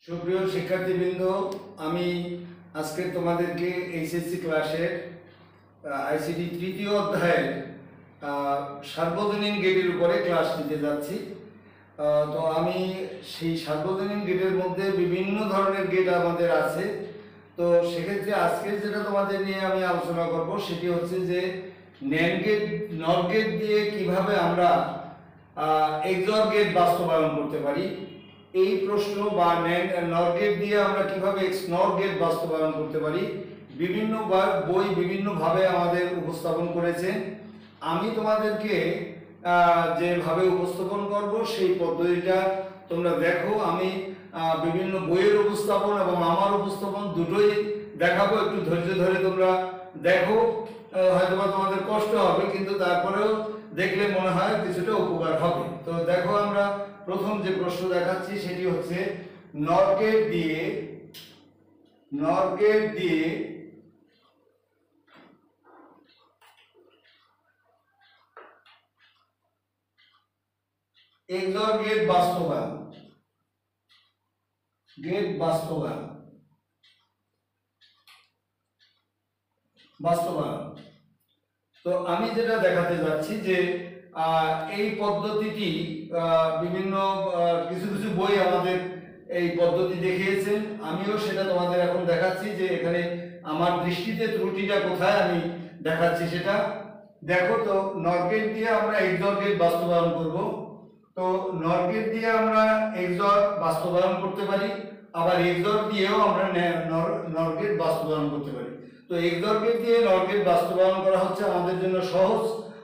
সুপ্রিয় শিক্ষার্থীবৃন্দ, আমি আজকে তোমাদেরকে এইচএসসি ক্লাসের আইসিটি তৃতীয় অধ্যায়ের সার্বজনীন গেটের উপরে ক্লাস নিতে যাচ্ছি। তো আমি সেই সার্বজনীন গেটের মধ্যে বিভিন্ন ধরনের গেট আমাদের আছে। তো সেক্ষেত্রে আজকে যেটা তোমাদের নিয়ে আমি আলোচনা করব সেটি হচ্ছে যে ন্যান্ড গেট, নর গেট দিয়ে কিভাবে আমরা এক্সঅর গেট বাস্তবায়ন করতে পারি। এই প্রশ্ন বা নর গেট দিয়ে আমরা কিভাবে নর গেট বাস্তবায়ন করতে পারি বিভিন্ন বই বিভিন্নভাবে আমাদের উপস্থাপন করেছেন। আমি তোমাদেরকে যেভাবে উপস্থাপন করব সেই পদ্ধতিটা তোমরা দেখো। আমি বিভিন্ন বইয়ের উপস্থাপন এবং আমার উপস্থাপন দুটোই দেখাবো। একটু ধৈর্য ধরে তোমরা দেখো, হয়তো তোমাদের কষ্ট হবে, কিন্তু তারপরেও দেখলে মনে হয় কিছুটা উপকার হবে। তো দেখো, আমরা প্রথম যে প্রশ্ন দেখাচ্ছি সেটি হচ্ছে নর গেট দিয়ে এক্সঅর গেট বাস্তবায়ন। তো আমি যেটা দেখাতে যাচ্ছি যে এই পদ্ধতিটি বিভিন্ন কিছু কিছু বই আমাদের এই পদ্ধতি দেখিয়েছেন। আমিও সেটা তোমাদের এখন দেখাচ্ছি যে এখানে আমার দৃষ্টিতে ত্রুটিটা কোথায় আমি দেখাচ্ছি সেটা দেখো। তো নর গেট দিয়ে আমরা এক্সঅর গেট বাস্তবায়ন করব। তো নর গেট দিয়ে আমরা এক্সঅর বাস্তবায়ন করতে পারি, আবার এক্সঅর দিয়েও আমরা নর গেট বাস্তবায়ন করতে পারি। তো এক্সঅর গেট দিয়ে নর গেট বাস্তবায়ন করা হচ্ছে আমাদের জন্য সহজ,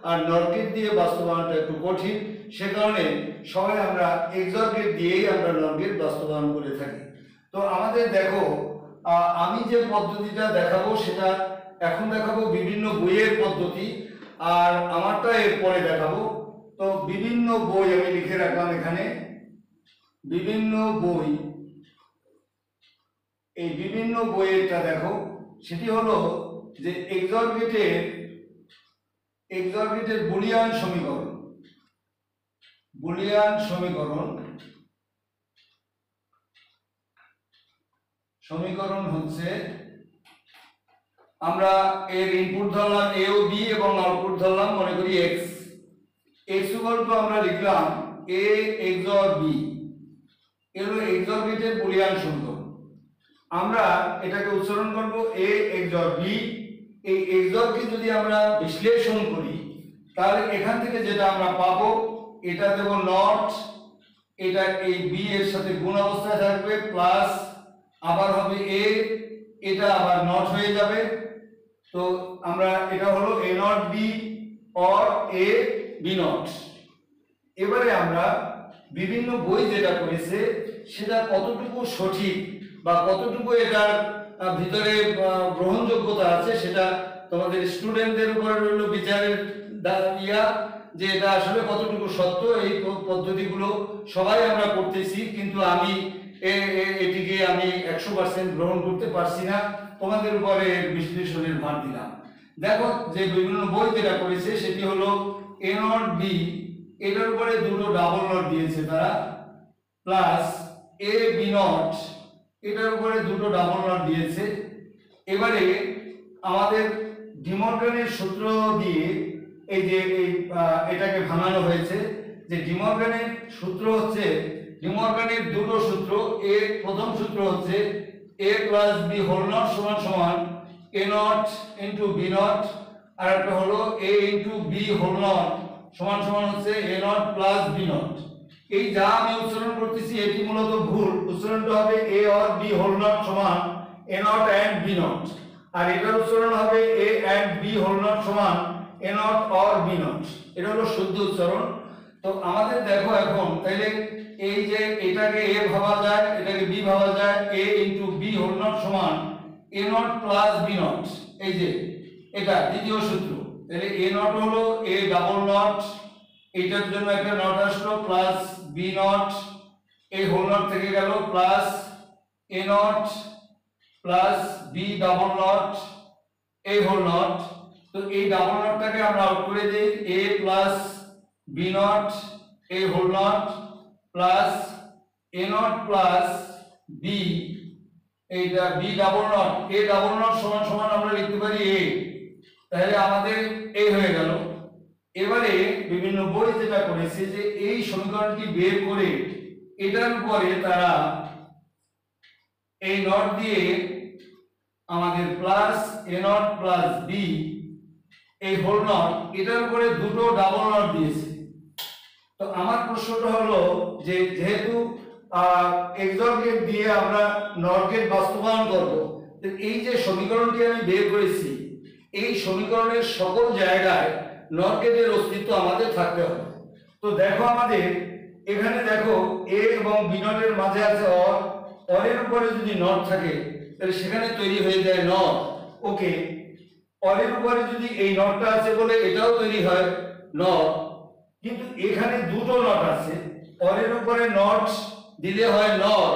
আর নর গেট দিয়ে বাস্তবায়নটা একটু কঠিন। সে কারণে সবাই আমরা এক্সঅর গেট দিয়েই আমরা নর গেট বাস্তবায়ন করে থাকি। তো আমাদের দেখো, আমি যে পদ্ধতিটা দেখাবো সেটা এখন দেখাবো বিভিন্ন বইয়ের পদ্ধতি, আর আমারটা এরপরে দেখাবো। তো বিভিন্ন বই আমি লিখে রাখলাম এখানে, বিভিন্ন বই। এই বিভিন্ন বইয়েরটা দেখো, সেটি হলো যে এক্সঅর গেটের বুলিয়ান সমীকরণ হচ্ছে, আমরা এর ইনপুট ধরলাম এ ও বি এবং আউটপুট ধরলাম মনে করি এক্স। এক্স ইকুয়াল টু আমরা লিখলাম এ এক্সঅর বি। এর এক্সঅর গেটের বুলিয়ান সমীকরণ। আমরা এটাকে উচ্চারণ করব এ এক্সঅর বি। এই এক্সঅর কে যদি আমরা বিশ্লেষণ করি তাহলে এখান থেকে যেটা আমরা পাবো, এটা দেব নট, এটা এই বি এর সাথে গুণ অবস্থায় থাকবে, প্লাস আবার হবে এ, এটা আবার নট হয়ে যাবে। তো আমরা এটা হলো A not B or A B not. এবারে আমরা বিভিন্ন বই যেটা করেছে সেটা কতটুকু সঠিক বা কতটুকু এটার ভিতরে গ্রহণযোগ্যতা আছে সেটা তোমাদের স্টুডেন্টদের উপর রইল বিচারের ইয়া, যে এটা আসলে কতটুকু সত্য। এই পদ্ধতিগুলো সবাই আমরা করতেছি, কিন্তু আমি এটিকে আমি 100% গ্রহণ করতে পারছি না। তোমাদের উপরে বিশ্লেষণের ভার দিলাম। দেখো, যে বিভিন্ন বই যেটা করেছে সেটি হলো এ নট বি, এটার উপরে দুটো ডাবল নট দিয়েছে তারা, প্লাস এ বি নট, এটার উপরে দুটো ডাবল নট দিয়েছে। এবারে আমাদের ডিমর্গানের সূত্র দিয়ে এই যে এটাকে ভাঙানো হয়েছে। যে ডিমর্গানের সূত্র হচ্ছে, ডিমর্গানের দুটো সূত্র, প্রথম সূত্র হচ্ছে a plus B whole not সমান সমান a not into B not, আর একটা হলো a into B whole not সমান সমান হচ্ছে a not plus B not. এই যা আমি উচ্চারণ করতেছি এটি মূলত ভুল। উচ্চারণটা হবে a or B whole not সমান a not and B not, আর এটার উচ্চারণ হবে a and B whole not সমান a not or B not. এটা হলো শুদ্ধ উচ্চারণ। তো আমাদের দেখো এখন তাইলে এই যে এটাকে a ভাবা যায়, এটাকে b ভাবা যায়, a into B whole not সমান a not plus B not. এই যে এটা দ্বিতীয় সূত্র। তাহলে a নট হলো a ডাবল নট, এইটার জন্য একটা নট আসলো, প্লাস বি নট, এই হোল নট থেকে গেল, plus a not plus b double not, এই হোল নট। তো এই ডাবল নটটাকে আমরা আউট করে দেই, a প্লাস বি নট এই whole not plus a not plus b, এইটা B double not, a double not সমান সমান আমরা লিখতে পারি এ, তাহলে আমাদের এ হয়ে গেল। এবারে বিভিন্ন বই যেটা করেছে যে এই সমীকরণটি বের করে এটার উপরে তারা এই নট দিয়ে আমাদের plus a not plus b এই হোল নট, এটার উপরে দুটো ডাবল নট দিয়েছে। তো আমার প্রশ্নটা হলো যে যেহেতু এক্সর গেট দিয়ে আমরা নট গেট বাস্তবায়ন করব, তো এই যে সমীকরণটি আমি বের করেছি এই সমীকরণের সকল জায়গায় নট গেটের অস্তিত্ব আমাদের থাকতে হবে। তো দেখো আমাদের এখানে দেখো এ এবং বি নটের মাঝে আছে অর, অরের উপরে যদি নট থাকে তাহলে সেখানে তৈরি হয়ে যায় নট। ওকে, অরের উপরে যদি এই নটটা আছে বলে এটাও তৈরি হয় নট, কিন্তু এখানে দুটো নট আছে, অরের উপরে নট দিলে হয় নর,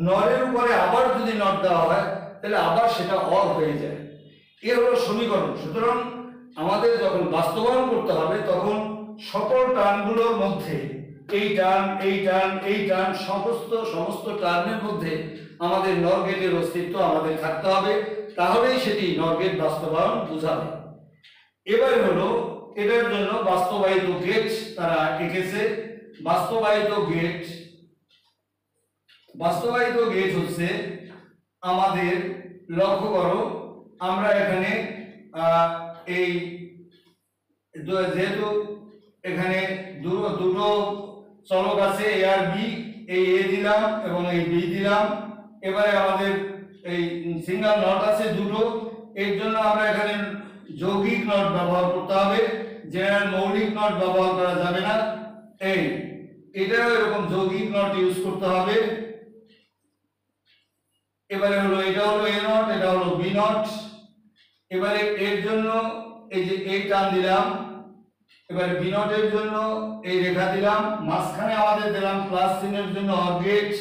নরের উপরে আবার যদি নট দেওয়া হয় তাহলে আবার সেটা অর হয়ে যায়। এ হলো সমীকরণ। সুতরাং আমাদের যখন বাস্তবায়ন করতে হবে তখন সকল টার্মগুলোর মধ্যে এই টার্ম এই টার্ম এই টার্ম সমস্ত টার্মের মধ্যে আমাদের নর গেটের অস্তিত্ব আমাদের থাকতে হবে, তাহলেই সেটি নর গেট বাস্তবায়ন বোঝাবে। এবার হলো এটার জন্য বাস্তবায়িত গেট তারা এঁকেছে। বাস্তবায়িত গেট হচ্ছে আমাদের, লক্ষ্য করো আমরা এখানে এই যেহেতু এখানে দুটো চলক আছে এ আর বি, এই এ দিলাম এবং এই বি দিলাম। এবারে আমাদের এই সিঙ্গেল নট আছে দুটো, এর জন্য আমরা এখানে যৌগিক নট ব্যবহার করতে হবে, জেনারেল মৌলিক নট ব্যবহার করা যাবে না। এটাও এরকম যৌগিক নট ইউজ করতে হবে। এবারে হলো এটা হলো এ নট, এটা হলো বি নট। এবারে এর জন্য এই যে এই টান দিলাম, এবারে বি নটের জন্য এই রেখা দিলাম, মাঝখানে আমাদের দিলাম প্লাস চিহ্নের জন্য অর গেট।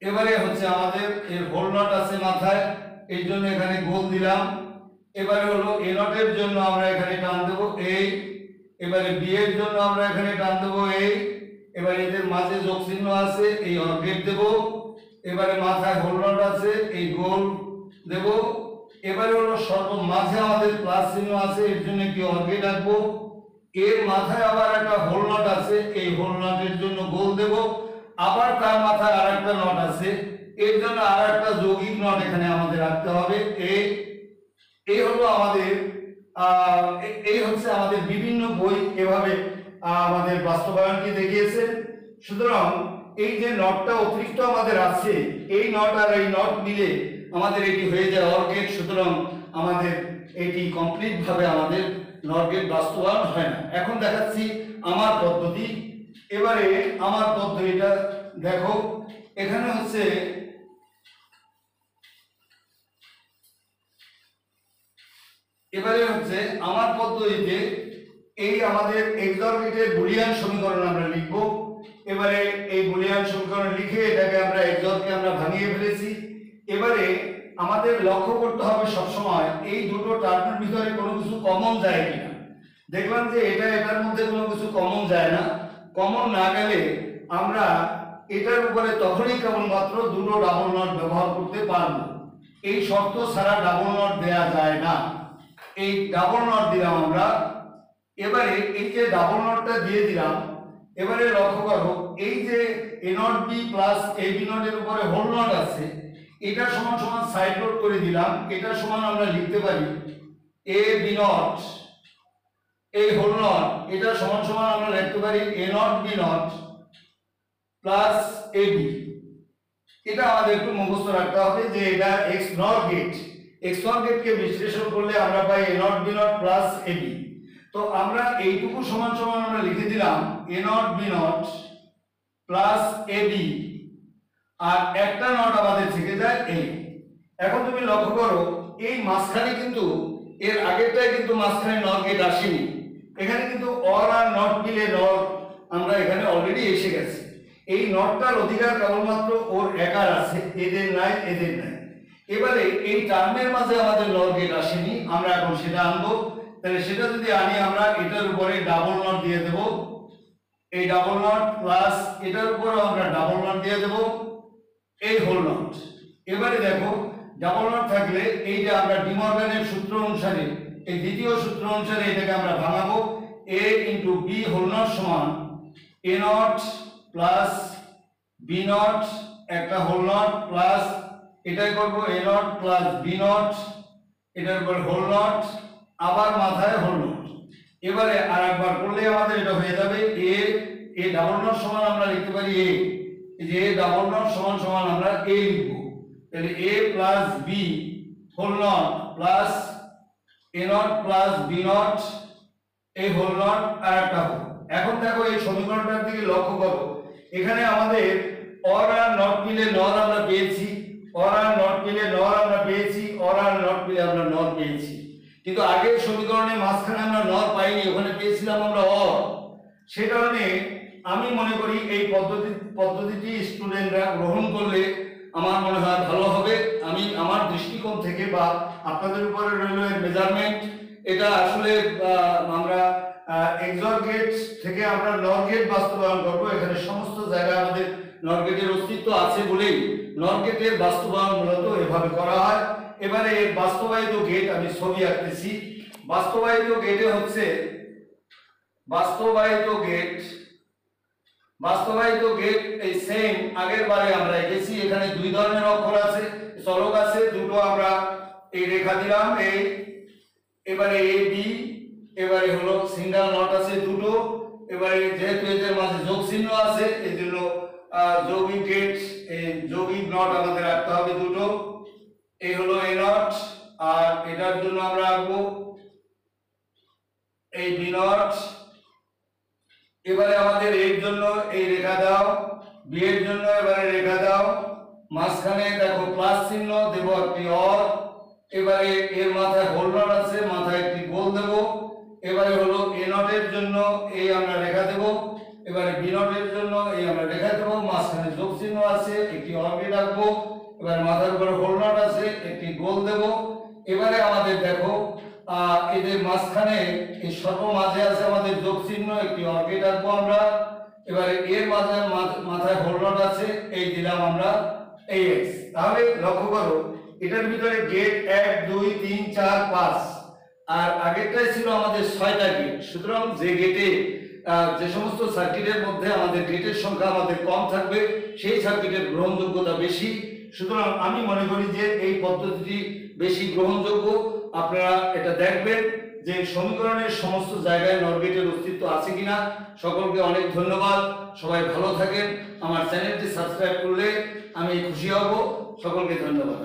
এবারে হচ্ছে আমাদের এর হোল নট আছে মাথায়, এই জন্য এখানে গোল দিলাম। এবারে হলো এ নটের জন্য আমরা এখানে টান দেব এই, এবারে বি এর জন্য আমরা এখানে টান দেব এই, এবারে এদের মাঝে যোগ চিহ্ন আছে এই অর গেট দেব। এবারে মাথায় হোল নট আছে এই গোল দেব। এবারে হলো সর্ব মাঝে আমাদের প্লাস চিহ্ন আছে এর জন্য কি অর গেট রাখবো। এর মাথায় আবার একটা হোল নট আছে এই হোল নটের জন্য গোল দেব। আবার তার মাথায় আরেকটা নট আছে এর জন্য আরেকটা যৌগিক নট এখানে আমাদের রাখতে হবে। এই হলো আমাদের এই হচ্ছে আমাদের বিভিন্ন বই এভাবে আমাদের বাস্তবায়নকে দেখিয়েছে। সুতরাং এই যে নটটা অতিরিক্ত আমাদের আছে, এই নট আর এই নট মিলে আমাদের এটি হয়ে যায় অর গেট। সুতরাং আমাদের এটি কমপ্লিট ভাবে আমাদের নট গেট বাস্তবায়ন হয় না। এখন দেখাচ্ছি আমার পদ্ধতি। এবারে আমার পদ্ধতিটা দেখো, এখানে হচ্ছে আমার পদ্ধতিতে এই আমাদের এক্সর গেটের বুলিয়ান সমীকরণ আমরা লিখব। এবারে এই বুলিয়ান সমীকরণ লিখে এটাকে আমরা এক্সরকে আমরা ভাঙিয়ে ফেলেছি। এবারে আমাদের লক্ষ্য করতে হবে সবসময় এই দুটো টার্মের ভিতরে কোনো কিছু কমন যায় কিনা। দেখলাম যে এটার মধ্যে কোনো কিছু কমন যায় না। কমন না গেলে আমরা এটার উপরে তখনই কেবলমাত্র দুটো ডাবল নট ব্যবহার করতে পারব। এই শর্ত ছাড়া ডাবল নট দেয়া যায় না। এই ডাবল নট দিলাম আমরা। এবারে এই যে ডাবল নটটা দিয়ে দিলাম, এবারে লক্ষ্য করো এই যে A not B plus A B নটের উপরে হোল নট আছে, এটা সমান সমান সাইড নোট করে দিলাম। এটা সমান আমরা লিখতে পারি এ বি নট এই হোল নট, এটা সমান সমান আমরা লিখতে পারি A not B not plus A B. এটা আমাদের একটু মুখস্থ রাখতে হবে যে এটা X not gate. X not গেটকে বিশ্লেষণ করলে আমরা পাই A not B not plus A B. তো আমরা এইটুকু সমান সমান আমরা লিখে দিলাম A not B not plus A B, আর একটা নট আমাদের থেকে যায় এই। এখন তুমি লক্ষ্য করো এই মাঝখানে কিন্তু এর আগেরটাই কিন্তু মাঝখানে নট গেট আসেনি, এখানে কিন্তু অর আর নট মিলে নট আমরা এখানে অলরেডি এসে গেছে। এই নটটার অধিকার কেবলমাত্র ওর একার আছে, এদের নাই এদের নাই। এবারে এই টার্মের মাঝে আমাদের নট গেট আসেনি, আমরা এখন সেটা আনবো। তাহলে সেটা যদি আনি আমরা এটার উপরে ডাবল নট দিয়ে দেব, এই ডাবল নট প্লাস এটার উপরে আমরা ডাবল নট দিয়ে দেব। এই হোল নট। এবারে দেখো ডাবল নট থাকলে এই যে আমরা ডি মর্গানের সূত্র অনুসারে, এই দ্বিতীয় সূত্র অনুসারে এটাকে আমরা ভাঙাবো। a into B whole not সমান a not plus B not একটা হোল নট প্লাস এটাই করব a not plus B not, এটার উপর হোল নট আবার মাথায় হোল নট। এবারে আরেকবার করলে আমাদের এটা হয়ে যাবে a ডাবল নট সমান আমরা লিখতে পারি a, এই যে a ডাবল নট সমান সমান আমরা a লিখব। তাহলে a plus B whole not plus a not plus B not এই হোল নট আর একটা হোল। এখন দেখো এই সমীকরণটার দিকে লক্ষ্য করো, এখানে আমাদের অর আর নট মিলে নর আমরা পেয়েছি, অর আর নট মিলে নর আমরা পেয়েছি, অর আর নট মিলে আমরা নর পেয়েছি। কিন্তু আগের সমীকরণে মাঝখানে আমরা নর পাইনি, ওখানে পেয়েছিলাম আমরা অর। সে কারণে আমি মনে করি এই পদ্ধতিটি স্টুডেন্টরা গ্রহণ করলে আমার মনে হয় ভালো হবে। আমি আমার দৃষ্টিকোণ থেকে বা আপনাদের উপরে রইল এর মেজারমেন্ট, এটা আসলে আমরা এক্সর গেট থেকে আমরা নর গেট বাস্তবায়ন করব। এখানে সমস্ত জায়গায় আমাদের নর গেটের অস্তিত্ব আছে বলেই নর গেটের বাস্তবায়ন মূলত এভাবে করা হয়। এবারে এর বাস্তবায়িত গেট আমি ছবি আঁকতেছি। বাস্তবায়িত গেটে হচ্ছে বাস্তবায়িত গেট এই সেম আগের বারে আমরা এঁকেছি। এখানে দুই ধরনের অক্ষর আছে, চলক আছে দুটো, আমরা এই রেখা দিলাম এই। এবারে এ বি, এবারে হলো সিঙ্গেল নট আছে দুটো। এবারে যেহেতু এদের মাঝে যোগ চিহ্ন আছে এই জন্য যৌগিক গেট, এই যৌগিক নট আমাদের রাখতে হবে দুটো। এই হলো এ নট, আর এটার জন্য আমরা রাখবো এই বি নট। এবারে আমাদের এর জন্য এই রেখা দাও, বি এর জন্য এবারে রেখা দাও, মাঝখানে দেখো প্লাস চিহ্ন দেব একটি অর। এবারে এর মাথায় হোল নট আছে, মাথায় একটি গোল দেব। এবারে হলো এ নটের জন্য এই আমরা রেখা দেব, এবারে বি নটের জন্য এই আমরা রেখা দেব, মাঝখানে যোগ চিহ্ন আছে একটি অরকে রাখবো। এবারে মাথার উপরে হোল নট আছে একটি গোল দেব। এবারে আমাদের দেখো এদের মাঝখানে এই সর্ব মাঝে আছে আমাদের যোগ চিহ্ন একটি অর্কে রাখবো আমরা। এবারে এর মাথায় হোল নট আছে এই দিলাম আমরা এই এক্স। তাহলে লক্ষ্য করো এটার ভিতরে গেট 1 2 3 4 5, আর আগেরটাই ছিল আমাদের 6টা গেট। সুতরাং যে গেটে যে সমস্ত সার্কিটের মধ্যে আমাদের গেটের সংখ্যা আমাদের কম থাকবে সেই সার্কিটের গ্রহণযোগ্যতা বেশি। সুতরাং আমি মনে করি যে এই পদ্ধতিটি বেশি গ্রহণযোগ্য। আপনারা এটা দেখবেন যে সমীকরণের সমস্ত জায়গায় নর গেটের অস্তিত্ব আছে কিনা। সকলকে অনেক ধন্যবাদ, সবাই ভালো থাকেন। আমার চ্যানেলটি সাবস্ক্রাইব করলে আমি খুশি হব। সকলকে ধন্যবাদ।